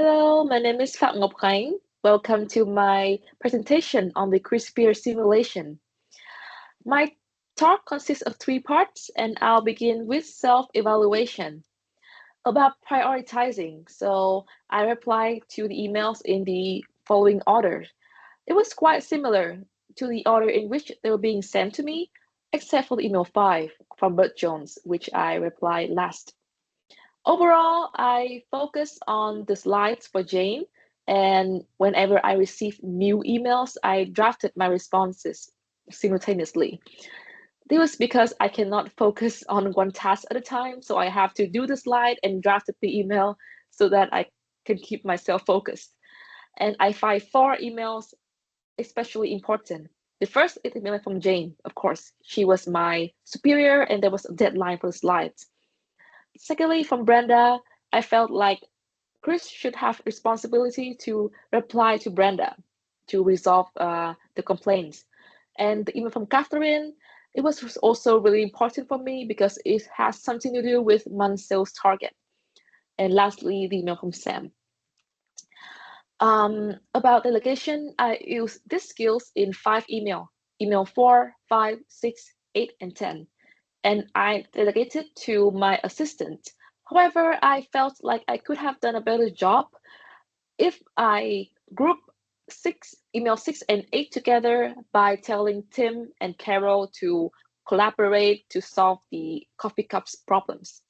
Hello, my name is PHAM Ngoc Khanh. Welcome to my presentation on the CRISPR simulation. My talk consists of three parts, and I'll begin with self-evaluation. About prioritizing, so I replied to the emails in the following order. It was quite similar to the order in which they were being sent to me, except for the email 5 from Bert Jones, which I replied last. Overall, I focus on the slides for Jane, and whenever I received new emails, I drafted my responses simultaneously. This was because I cannot focus on one task at a time, so I have to do the slide and draft the email so that I can keep myself focused. And I find four emails especially important. The first is email from Jane, of course. She was my superior, and there was a deadline for the slides. Secondly, from Brenda, I felt like Chris should have responsibility to reply to Brenda to resolve the complaints. And the email from Catherine, it was also really important for me because it has something to do with month sales target. And lastly, the email from Sam. About delegation, I use these skills in 5 email 4, 5, 6, 8, and 10. And I delegated to my assistant. However, I felt like I could have done a better job if I group email 6 and 8 together by telling Tim and Carol to collaborate to solve the coffee cups problems.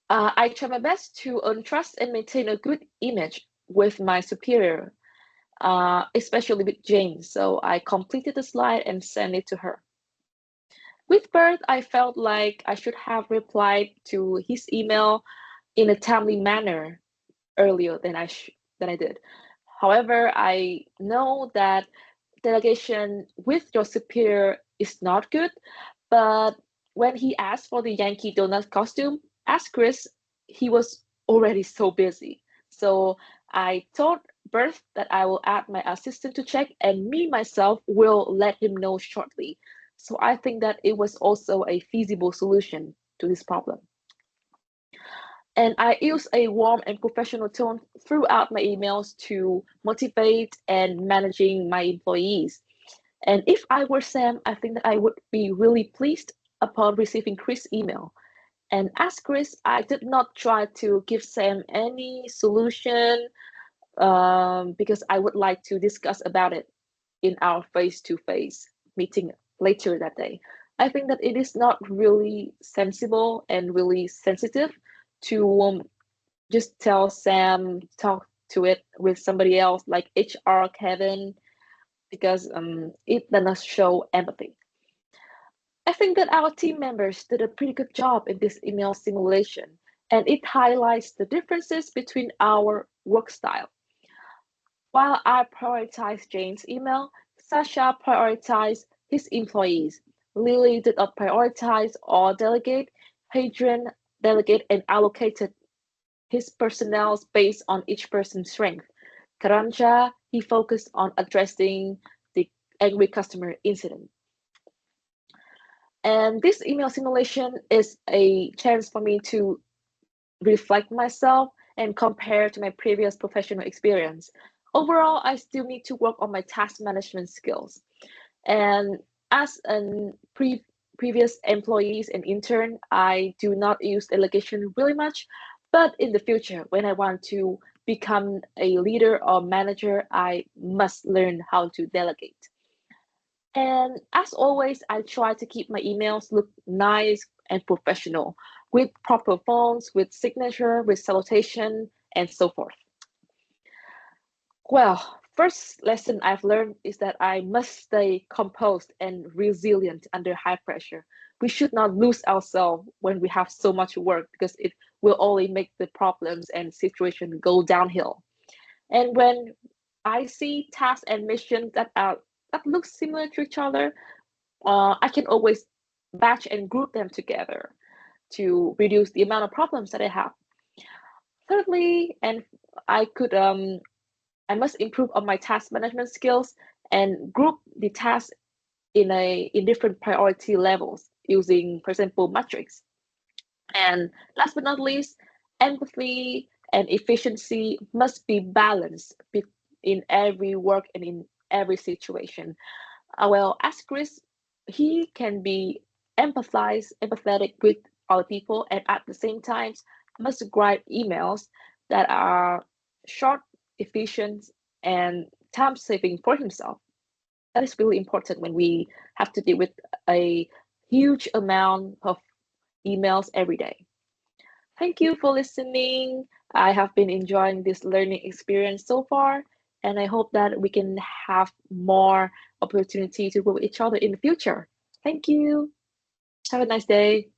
I try my best to earn trust and maintain a good image with my superior, especially with Jane. So I completed the slide and sent it to her. With Bert, I felt like I should have replied to his email in a timely manner earlier than I did. However, I know that delegation with your superior is not good, but when he asked for the Yankee Donut costume, as Chris, he was already so busy. So I told Bert that I will add my assistant to check, and me myself will let him know shortly. So I think that it was also a feasible solution to this problem. And I use a warm and professional tone throughout my emails to motivate and managing my employees. And if I were Sam, I think that I would be really pleased upon receiving Chris' email. And as Chris, I did not try to give Sam any solution because I would like to discuss about it in our face-to-face meeting later that day. I think that it is not really sensible and really sensitive to just tell Sam, talk to it with somebody else like HR Kevin, because it does not show empathy. I think that our team members did a pretty good job in this email simulation, and it highlights the differences between our work style. While I prioritize Jane's email, Sasha prioritized his employees. Lily did not prioritize or delegate. Hadrian delegated and allocated his personnel based on each person's strength. Karanja, he focused on addressing the angry customer incident. And this email simulation is a chance for me to reflect myself and compare to my previous professional experience. Overall, I still need to work on my task management skills. And as a previous employees and intern, I do not use delegation really much, but in the future, when I want to become a leader or manager, I must learn how to delegate. And as always, I try to keep my emails look nice and professional with proper fonts, with signature, with salutation, and so forth. Well, first lesson I've learned is that I must stay composed and resilient under high pressure. We should not lose ourselves when we have so much work because it will only make the problems and situation go downhill. And when I see tasks and missions that look similar to each other, I can always batch and group them together to reduce the amount of problems that I have. Thirdly, and I could I must improve on my task management skills and group the tasks in different priority levels using, for example, matrix. And last but not least, empathy and efficiency must be balanced in every work and in every situation. Well, as Chris, he can be empathetic with other people, and at the same time must write emails that are short, efficient, and time saving for himself. That is really important when we have to deal with a huge amount of emails every day. Thank you for listening. I have been enjoying this learning experience so far, and I hope that we can have more opportunity to work with each other in the future. Thank you. Have a nice day.